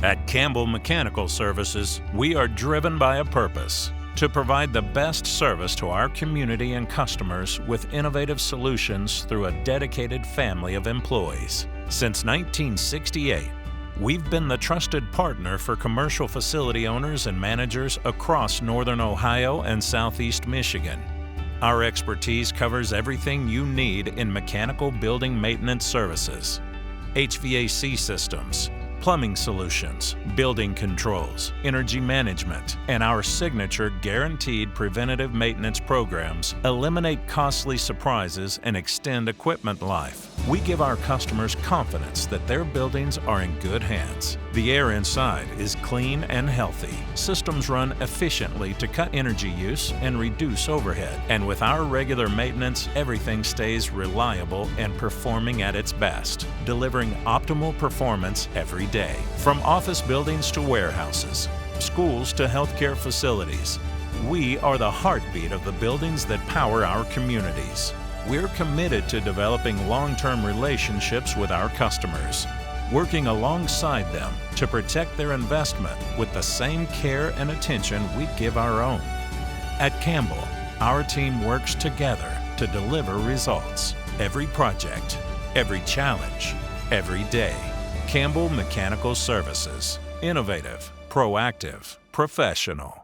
At Campbell Mechanical Services, we are driven by a purpose: to provide the best service to our community and customers with innovative solutions through a dedicated family of employees. Since 1968, we've been the trusted partner for commercial facility owners and managers across Northern Ohio and Southeast Michigan. Our expertise covers everything you need in mechanical building maintenance services: HVAC systems, plumbing solutions, building controls, energy management, and our signature guaranteed preventative maintenance programs eliminate costly surprises and extend equipment life. We give our customers confidence that their buildings are in good hands. The air inside is clean and healthy. Systems run efficiently to cut energy use and reduce overhead. And with our regular maintenance, everything stays reliable and performing at its best, delivering optimal performance every day. From office buildings to warehouses, schools to healthcare facilities, we are the heartbeat of the buildings that power our communities. We're committed to developing long-term relationships with our customers, working alongside them to protect their investment with the same care and attention we give our own. At Campbell, our team works together to deliver results. Every project, every challenge, every day. Campbell Mechanical Services. Innovative, proactive, professional.